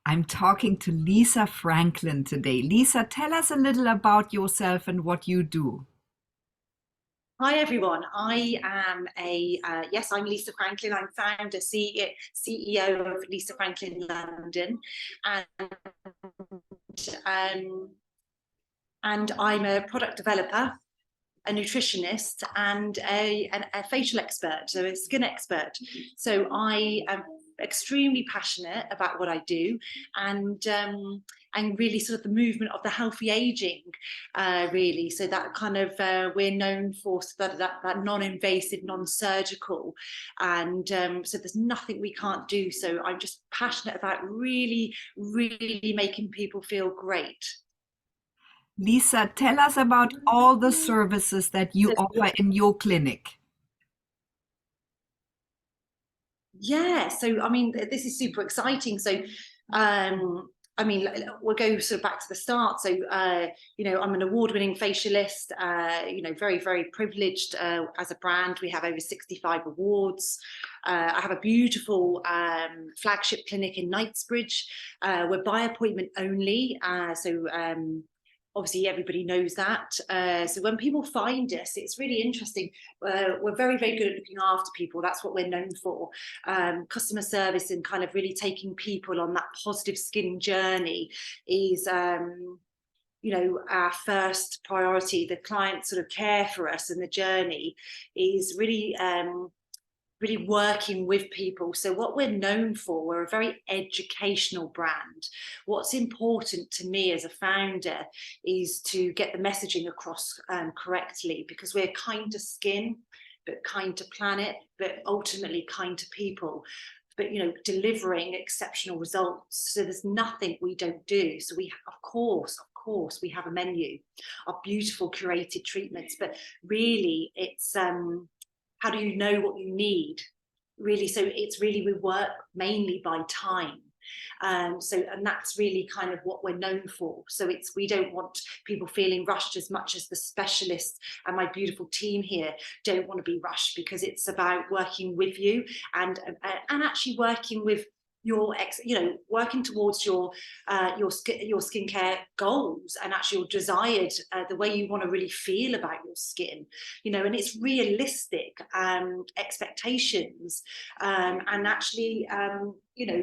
I'm talking to Lisa Franklin today. Lisa, tell us a little about yourself and what you do. Hi everyone. I am yes, I'm Lisa Franklin. I'm founder, CEO of Lisa Franklin London, and um, and I'm a product developer, a nutritionist, and a facial expert, so a skin expert. So I am extremely passionate about what I do, and really sort of the movement of the healthy aging, really. So that kind of we're known for that non-invasive, non-surgical, and so there's nothing we can't do. So I'm just passionate about really, really making people feel great. Lisa, tell us about all the services that you So offer in your clinic. yeah, so I mean, this is super exciting. So, I mean, we'll go sort of back to the start. So, I'm an award-winning facialist. Very, very privileged as a brand. We have over 65 awards. I have a beautiful flagship clinic in Knightsbridge. We're by appointment only. Obviously everybody knows that. So when people find us, it's really interesting. We're very, very good at looking after people. That's what we're known for. Customer service and kind of really taking people on that positive skin journey is our first priority. The client sort of care for us, and the journey is really really working with people. So what we're known for, we're a very educational brand. What's important to me as a founder is to get the messaging across correctly, because we're kind to skin, but kind to planet, but ultimately kind to people, but delivering exceptional results. So there's nothing we don't do. So we, of course, we have a menu of beautiful curated treatments, but really it's how do you know what you need, really? So it's really, we work mainly by time. And that's really kind of what we're known for. So we don't want people feeling rushed as much as the specialists and my beautiful team here don't want to be rushed, because it's about working with you and actually working with your working towards your skincare goals, and actually your desired the way you want to really feel about your skin, and it's realistic expectations, and actually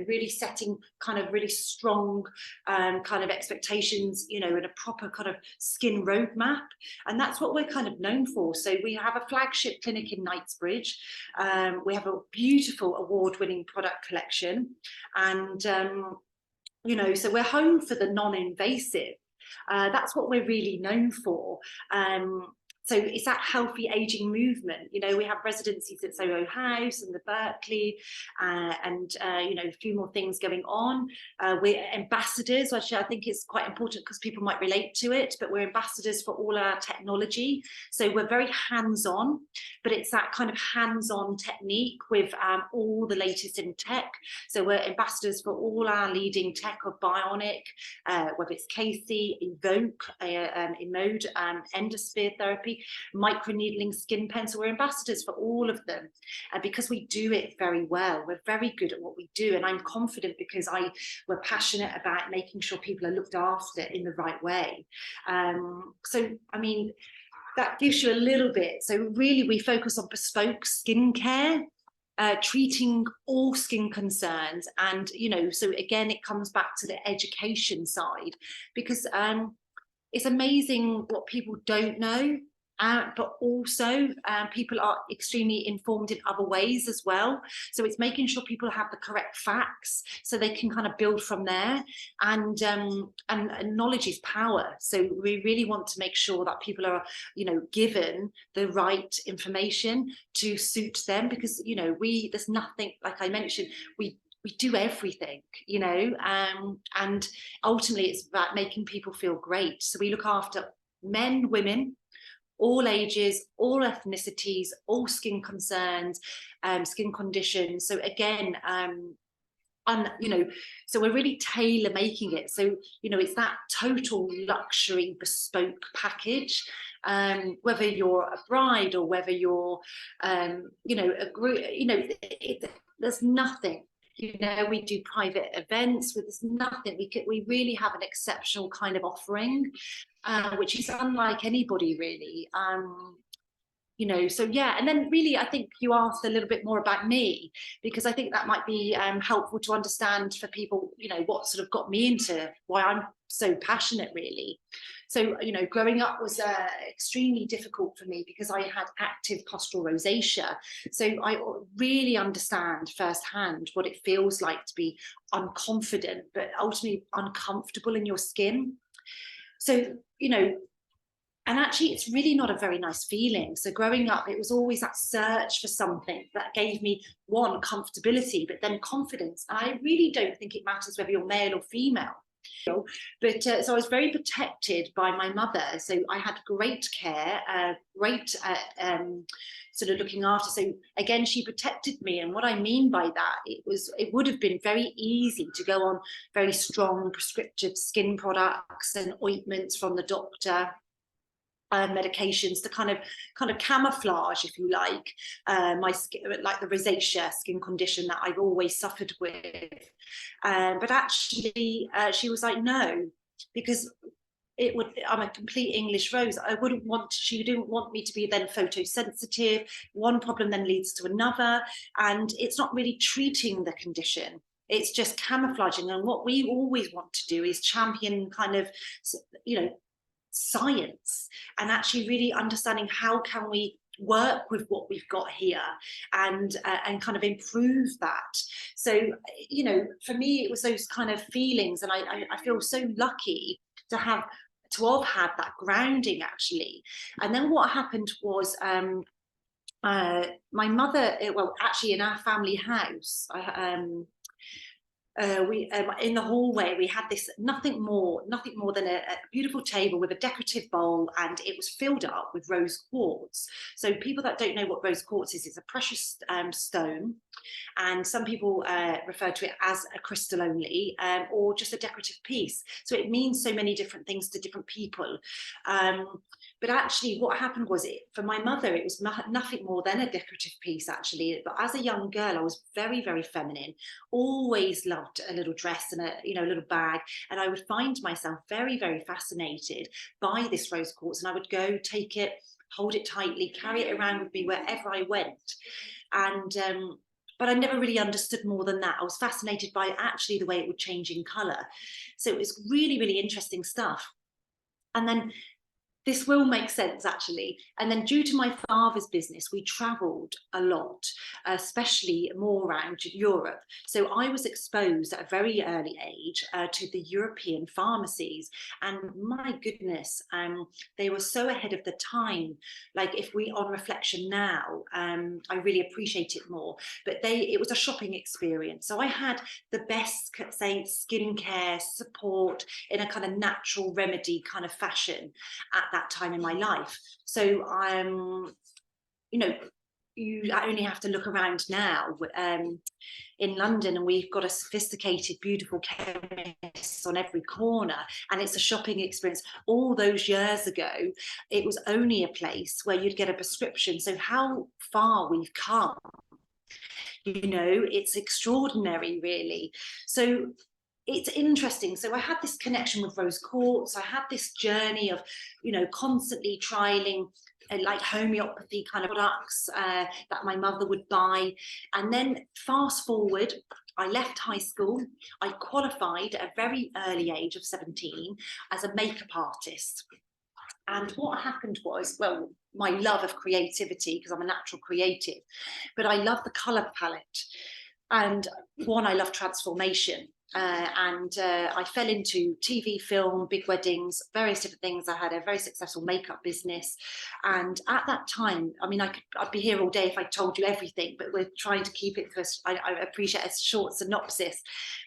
really setting kind of really strong kind of expectations, and a proper kind of skin roadmap. And that's what we're kind of known for. So we have a flagship clinic in Knightsbridge. We have a beautiful award-winning product collection, and so we're home for the non-invasive. That's what we're really known for. So it's that healthy aging movement. We have residencies at Soho House and the Berkeley, and a few more things going on. We're ambassadors, which I think is quite important because people might relate to it, but we're ambassadors for all our technology. So we're very hands-on, but it's that kind of hands-on technique with all the latest in tech. So we're ambassadors for all our leading tech of bionic, whether it's Casey, Evoke, Mode, endosphere therapy, microneedling, skin pen. So we're ambassadors for all of them, because we do it very well. We're very good at what we do, and I'm confident because we're passionate about making sure people are looked after in the right way. So I mean, that gives you a little bit. So really we focus on bespoke skincare, treating all skin concerns. And so again it comes back to the education side, because it's amazing what people don't know, but also people are extremely informed in other ways as well. So it's making sure people have the correct facts so they can kind of build from there. And knowledge is power. So we really want to make sure that people are, given the right information to suit them, because, there's nothing, like I mentioned, we do everything, and ultimately it's about making people feel great. So we look after men, women, all ages, all ethnicities, all skin concerns, skin conditions. So again, so we're really tailor making it. So, it's that total luxury bespoke package. Whether you're a bride or whether you're, a group, there's nothing You know, we do private events with this, nothing. We really have an exceptional kind of offering, which is unlike anybody really. You know, so yeah, and then really I think you asked a little bit more about me, because I think that might be helpful to understand for people, you know, what sort of got me into why I'm so passionate really. So, you know, growing up was extremely difficult for me because I had active postural rosacea. So I really understand firsthand what it feels like to be unconfident, but ultimately uncomfortable in your skin. So, you know, and actually, it's really not a very nice feeling. So growing up, it was always that search for something that gave me, one, comfortability, but then confidence. And I really don't think it matters whether you're male or female. But so I was very protected by my mother. So I had great care, great sort of looking after. So again, she protected me. And what I mean by that, it would have been very easy to go on very strong prescriptive skin products and ointments from the doctor. Medications to kind of camouflage, if you like, my skin, like the rosacea skin condition that I've always suffered with. But actually, she was like, no, because I'm a complete English rose. She didn't want me to be then photosensitive. One problem then leads to another, and it's not really treating the condition. It's just camouflaging. And what we always want to do is champion kind of, you know, science, and actually really understanding how can we work with what we've got here and kind of improve that. So, you know, for me it was those kind of feelings, and I feel so lucky to have had that grounding actually. And then what happened was my mother, well, actually in our family house, we in the hallway we had this nothing more than a beautiful table with a decorative bowl, and it was filled up with rose quartz. So people that don't know what rose quartz is, it's a precious stone, and some people refer to it as a crystal only, or just a decorative piece. So it means so many different things to different people. But actually what happened was, for my mother, it was nothing more than a decorative piece actually. But as a young girl, I was very, very feminine, always loved a little dress and a little bag. And I would find myself very, very fascinated by this rose quartz. And I would go take it, hold it tightly, carry it around with me wherever I went. And but I never really understood more than that. I was fascinated by actually the way it would change in colour. So it was really, really interesting stuff. And then this will make sense actually. And then due to my father's business, we travelled a lot, especially more around Europe. So I was exposed at a very early age to the European pharmacies. And my goodness, they were so ahead of the time. Like if we, on reflection now, I really appreciate it more. But it was a shopping experience. So I had the best, say, skincare support in a kind of natural remedy kind of fashion at that time in my life. So you know, I only have to look around now in London, and we've got a sophisticated, beautiful chemist on every corner, and it's a shopping experience. All those years ago, it was only a place where you'd get a prescription. So how far we've come, you know, it's extraordinary, really. So it's interesting. So I had this connection with rose quartz. I had this journey of, you know, constantly trialing like homeopathy kind of products that my mother would buy. And then fast forward, I left high school. I qualified at a very early age of 17 as a makeup artist. And what happened was, well, my love of creativity, because I'm a natural creative, but I love the colour palette. And one, I love transformation. I fell into TV, film, big weddings, various different things. I had a very successful makeup business. And at that time, I mean, I'd be here all day if I told you everything, but we're trying to keep it to I appreciate a short synopsis.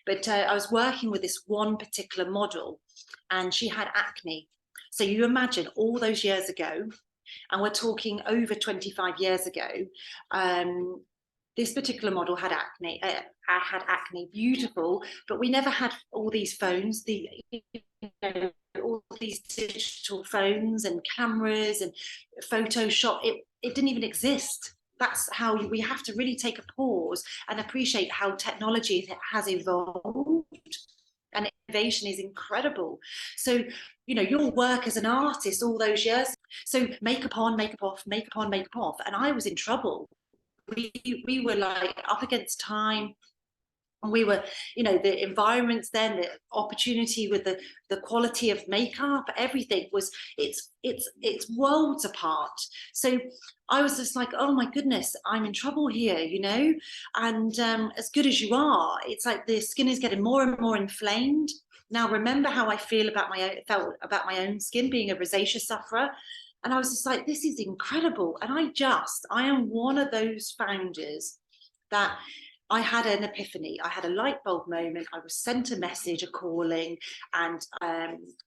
But I was working with this one particular model, and she had acne. So you imagine all those years ago, and we're talking over 25 years ago, this particular model had acne. I had acne, beautiful, but we never had all these phones, all these digital phones and cameras and Photoshop. It didn't even exist that's how we have to really take a pause and appreciate how technology has evolved, and innovation is incredible. So, you know, your work as an artist all those years, so makeup on, makeup off, makeup on, makeup off, and I was in trouble. We were like up against time, and we were, you know, the environments then, the opportunity with the quality of makeup, everything was, it's worlds apart. So I was just like, oh my goodness, I'm in trouble here, you know. And as good as you are, it's like the skin is getting more and more inflamed. Now remember how I felt about my own skin, being a rosacea sufferer. And I was just like, this is incredible. And I am one of those founders that I had an epiphany. I had a light bulb moment. I was sent a message, a calling, and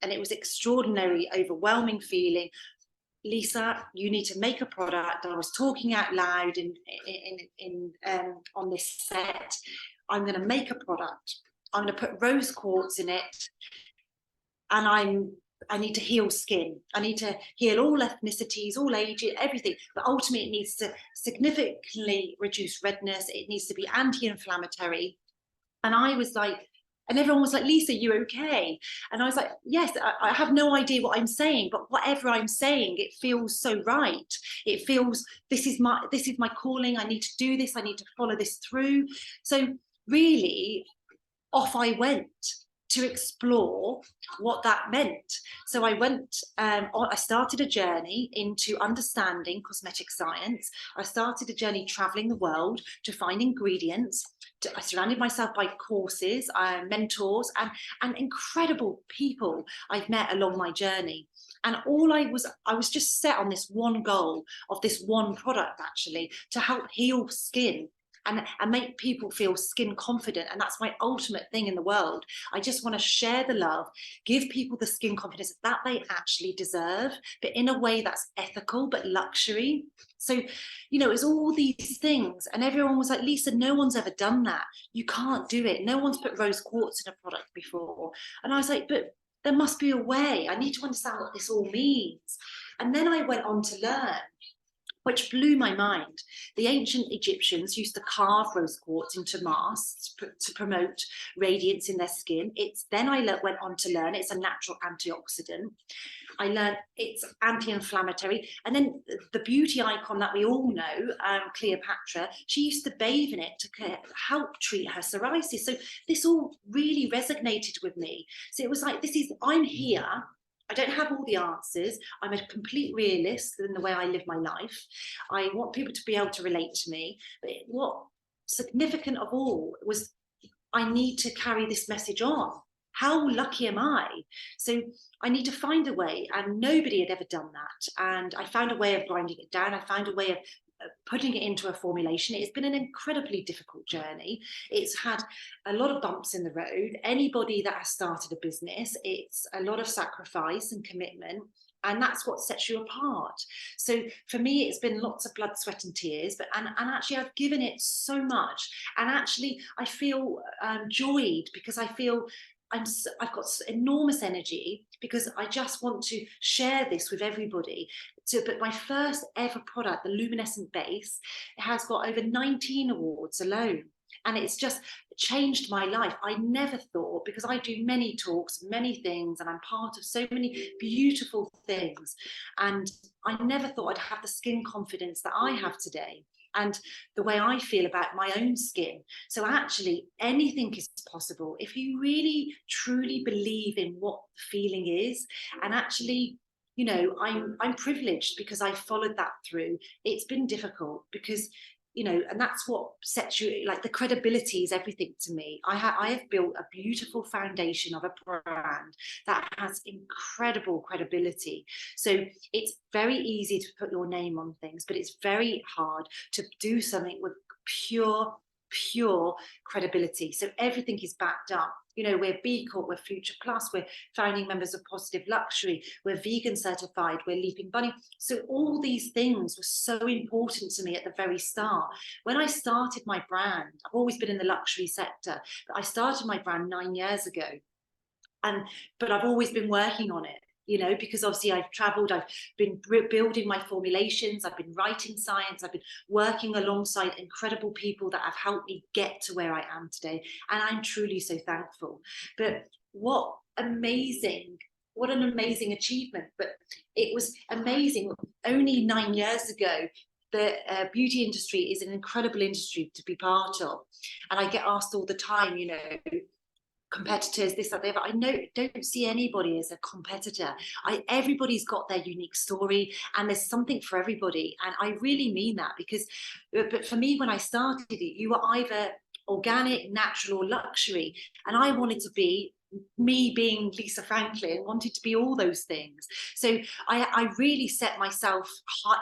it was extraordinary, overwhelming feeling. Lisa, you need to make a product. I was talking out loud on this set. I'm going to make a product. I'm going to put rose quartz in it, and I need to heal skin. I need to heal all ethnicities, all ages, everything. But ultimately, it needs to significantly reduce redness. It needs to be anti-inflammatory. And I was like, and everyone was like, Lisa, you okay? And I was like, yes, I have no idea what I'm saying, but whatever I'm saying, it feels so right. It feels, this is my calling. I need to do this. I need to follow this through. So really, off I went to explore what that meant. So I started a journey into understanding cosmetic science. I started a journey traveling the world to find ingredients. I surrounded myself by courses, mentors, and incredible people I've met along my journey. And I was just set on this one goal of this one product, actually, to help heal skin and make people feel skin confident. And that's my ultimate thing in the world. I just want to share the love, give people the skin confidence that they actually deserve, but in a way that's ethical, but luxury. So, you know, it's all these things. And everyone was like, Lisa, no one's ever done that. You can't do it. No one's put rose quartz in a product before. And I was like, but there must be a way. I need to understand what this all means. And then I went on to learn, which blew my mind. The ancient Egyptians used to carve rose quartz into masks to promote radiance in their skin. Then I went on to learn it's a natural antioxidant. I learned it's anti-inflammatory. And then the beauty icon that we all know, Cleopatra, she used to bathe in it to help treat her psoriasis. So this all really resonated with me. So it was like, I'm here. I don't have all the answers. I'm a complete realist in the way I live my life. I want people to be able to relate to me. But what significant of all was, I need to carry this message on. How lucky am I? So I need to find a way, and nobody had ever done that. And I found a way of grinding it down. I found a way of putting it into a formulation. It's been an incredibly difficult journey. It's had a lot of bumps in the road. Anybody that has started a business, it's a lot of sacrifice and commitment, and that's what sets you apart. So for me, it's been lots of blood, sweat and tears, but and actually I've given it so much, and actually I feel joyed, because I feel I've got enormous energy, because I just want to share this with everybody. But my first ever product, the luminescent base, it has got over 19 awards alone. And it's just changed my life. I never thought, because I do many talks, many things, and I'm part of so many beautiful things. And I never thought I'd have the skin confidence that I have today, and the way I feel about my own skin. So actually anything is possible if you really truly believe in what the feeling is. And actually, you know, I'm privileged because I followed that through. It's been difficult because, you know, and that's what sets you, like, the credibility is everything to me. I have built a beautiful foundation of a brand that has incredible credibility. So it's very easy to put your name on things, but it's very hard to do something with pure credibility. So everything is backed up. You know, we're B Corp, we're Future Plus, we're founding members of Positive Luxury, we're vegan certified, we're Leaping Bunny. So all these things were so important to me at the very start. When I started my brand, I've always been in the luxury sector, but I started my brand 9 years ago. But I've always been working on it. you know, because obviously I've traveled, I've been building my formulations, I've been writing science, I've been working alongside incredible people that have helped me get to where I am today. And I'm truly so thankful. But what an amazing achievement. But it was amazing. Only 9 years ago, the beauty industry is an incredible industry to be part of. And I get asked all the time, you know, competitors, this, that, the other. I don't see anybody as a competitor. Everybody's got their unique story, and there's something for everybody. And I really mean that, because, but for me, when I started it, you were either organic, natural, or luxury. And I wanted to be, me being Lisa Franklin, wanted to be all those things. So I really set myself,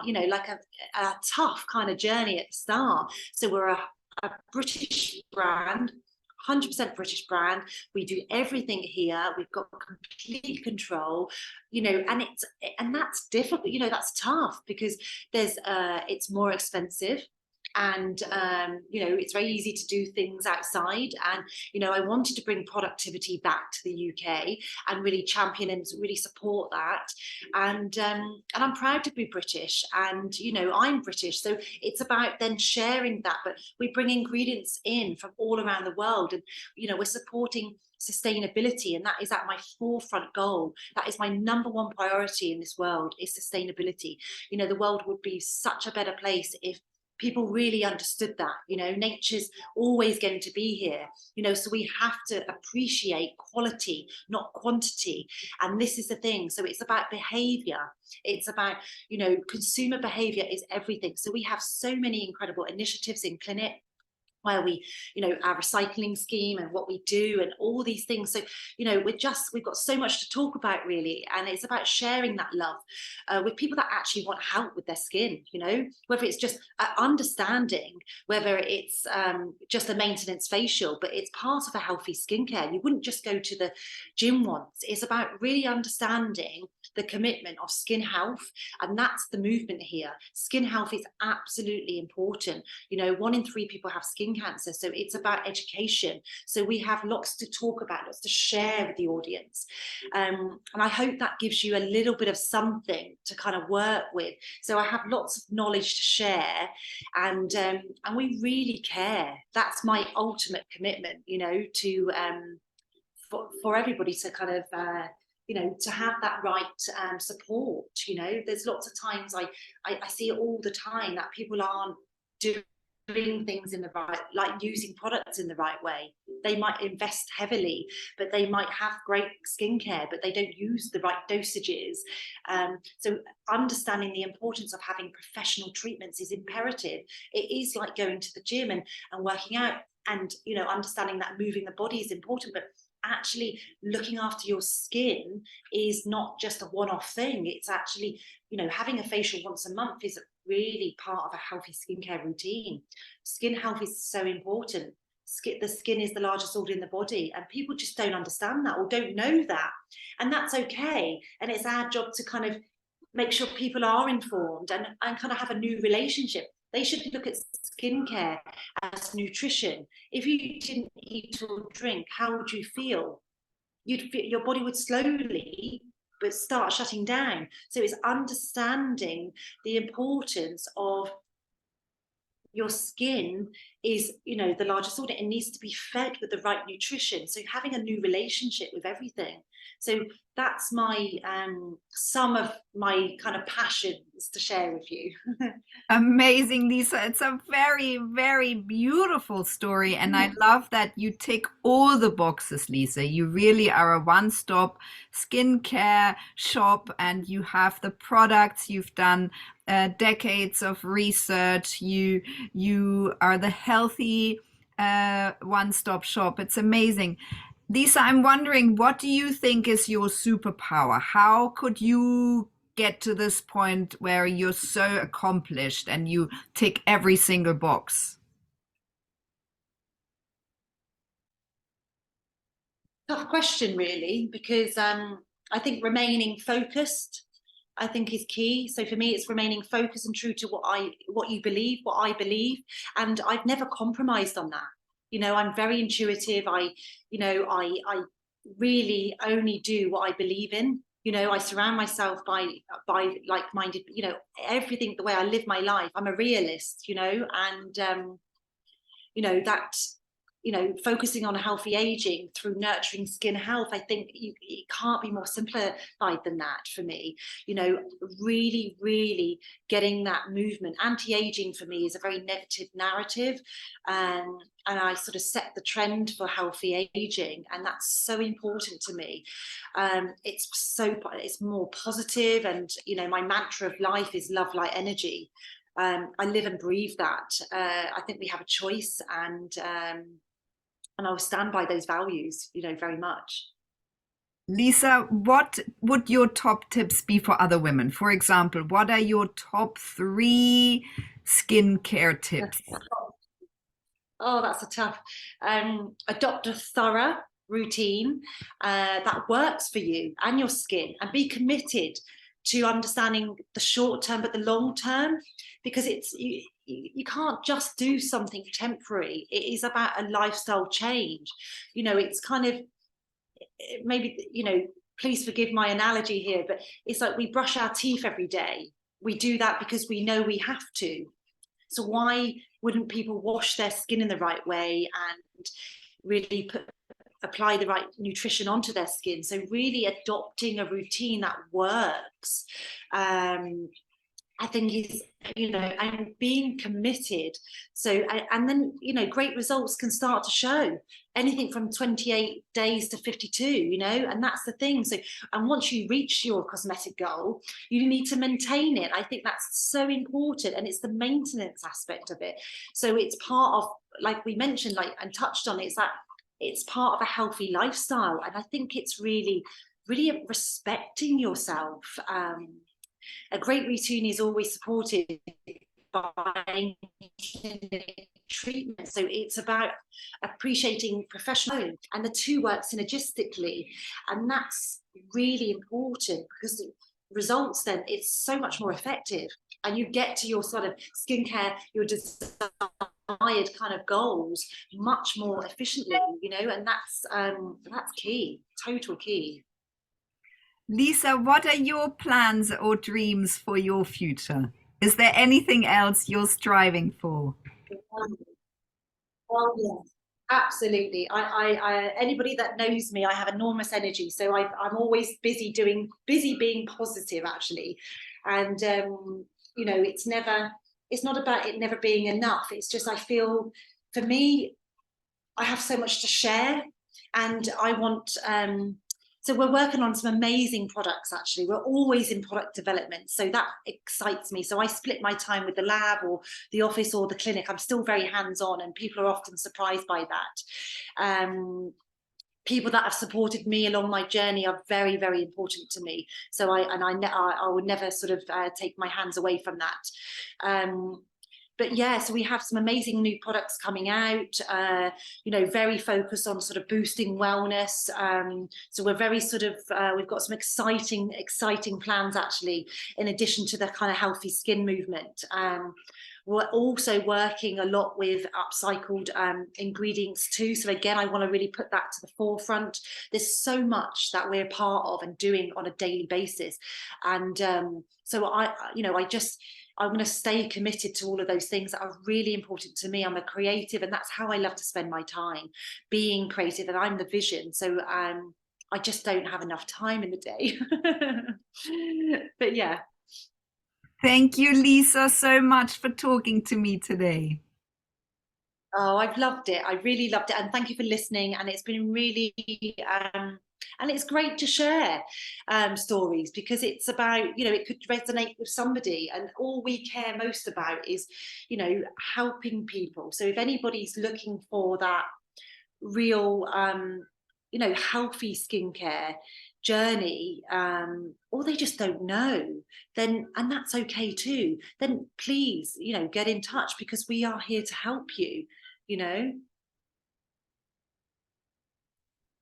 you know, like a tough kind of journey at the start. So we're a British brand, 100% British brand. We do everything here. We've got complete control, you know, and that's difficult. You know, that's tough, because there's it's more expensive. And you know, it's very easy to do things outside. And you know, I wanted to bring productivity back to the UK and really champion and really support that. And I'm proud to be British, and you know, I'm British, so it's about then sharing that. But we bring ingredients in from all around the world, and you know, we're supporting sustainability, and that is at my forefront goal. That is my #1 priority in this world, is sustainability. You know, the world would be such a better place if people really understood that. You know, nature's always going to be here, you know, so we have to appreciate quality, not quantity. And this is the thing. So it's about behavior. It's about, you know, consumer behavior is everything. So we have so many incredible initiatives in clinic, where we, you know, our recycling scheme and what we do and all these things. So, you know, we've got so much to talk about, really. And it's about sharing that love with people that actually want help with their skin, you know, whether it's just understanding, whether it's just a maintenance facial, but it's part of a healthy skincare. You wouldn't just go to the gym once. It's about really understanding the commitment of skin health. And that's the movement here. Skin health is absolutely important. You know, 1 in 3 people have skin cancer. So it's about education. So we have lots to talk about, lots to share with the audience. And I hope that gives you a little bit of something to kind of work with. So I have lots of knowledge to share, and we really care. That's my ultimate commitment, you know, to for everybody to kind of you know, to have that right support. You know, there's lots of times I see it all the time, that people aren't doing things in the right, like using products in the right way. They might invest heavily, but they might have great skincare, but they don't use the right dosages. So understanding the importance of having professional treatments is imperative. It is like going to the gym and working out, and you know, understanding that moving the body is important, but actually looking after your skin is not just a one-off thing. It's actually, you know, having a facial once a month is really part of a healthy skincare routine. Skin health is so important. The skin is the largest organ in the body, and people just don't understand that or don't know that, and that's okay. And it's our job to kind of make sure people are informed and kind of have a new relationship. They should look at skincare as nutrition. If you didn't eat or drink, how would you feel? Your body would slowly but start shutting down. So it's understanding the importance of your skin is, you know, the largest organ. It needs to be fed with the right nutrition. So having a new relationship with everything. So that's my some of my kind of passions to share with you. Amazing, Lisa. It's a very, very beautiful story. And I love that you tick all the boxes, Lisa. You really are a one-stop skincare shop, and you have the products. You've done decades of research. You are the healthy one-stop shop. It's amazing. Lisa, I'm wondering, what do you think is your superpower? How could you get to this point where you're so accomplished and you tick every single box? Tough question, really, because I think remaining focused, I think, is key. So for me, it's remaining focused and true to what I believe, and I've never compromised on that. You know, I'm very intuitive. I really only do what I believe in. You know, I surround myself by like-minded, you know, everything, the way I live my life. I'm a realist, you know, and you know, that, you know, focusing on healthy aging through nurturing skin health, I think it can't be more simplified than that for me. You know, really, really getting that movement. Anti-aging for me is a very negative narrative, and I sort of set the trend for healthy aging, and that's so important to me. It's more positive, and you know, my mantra of life is love, light, energy. I live and breathe that. I think we have a choice, and I'll stand by those values, you know, very much. Lisa, what would your top tips be for other women? For example, what are your top 3 skincare tips? Oh, that's a tough. Adopt a thorough routine that works for you and your skin, and be committed to understanding the short term but the long term, because you can't just do something temporary. It is about a lifestyle change. You know, it's kind of, maybe, you know, please forgive my analogy here, but it's like we brush our teeth every day. We do that because we know we have to. So why wouldn't people wash their skin in the right way and really apply the right nutrition onto their skin? So really adopting a routine that works, I think is, you know, and being committed. So, and then, you know, great results can start to show anything from 28 days to 52, you know, and that's the thing. So, and once you reach your cosmetic goal, you need to maintain it. I think that's so important, and it's the maintenance aspect of it. So it's part of, like we mentioned, like, and touched on, it's that it's part of a healthy lifestyle. And I think it's really, really respecting yourself. A great routine is always supported by treatment. So it's about appreciating professional, and the two work synergistically. And that's really important, because the results, then it's so much more effective, and you get to your sort of skincare, your desired kind of goals much more efficiently, you know, and that's key, total key. Lisa, what are your plans or dreams for your future? Is there anything else you're striving for? Oh yes, absolutely. Anybody that knows me, I have enormous energy, so I'm always busy being positive, actually, and you know, it's not about it never being enough. It's just, I feel, for me, I have so much to share, and I want, so we're working on some amazing products, actually. We're always in product development, so that excites me. So I split my time with the lab or the office or the clinic. I'm still very hands-on, and people are often surprised by that. People that have supported me along my journey are very, very important to me. So I would never sort of take my hands away from that. But yeah, so we have some amazing new products coming out, you know, very focused on sort of boosting wellness. So we're very sort of, we've got some exciting plans, actually, in addition to the kind of healthy skin movement. We're also working a lot with upcycled ingredients too. So again, I want to really put that to the forefront. There's so much that we're part of and doing on a daily basis. And so I'm going to stay committed to all of those things that are really important to me. I'm a creative, and that's how I love to spend my time, being creative, and I'm the vision. So I just don't have enough time in the day. But yeah. Thank you, Lisa, so much for talking to me today. Oh, I've loved it. I really loved it. And thank you for listening. And it's been really, and it's great to share stories, because it's about, you know, it could resonate with somebody. And all we care most about is, you know, helping people. So if anybody's looking for that real, you know, healthy skincare journey, or they just don't know, then, and that's okay too, then please, you know, get in touch, because we are here to help you, you know.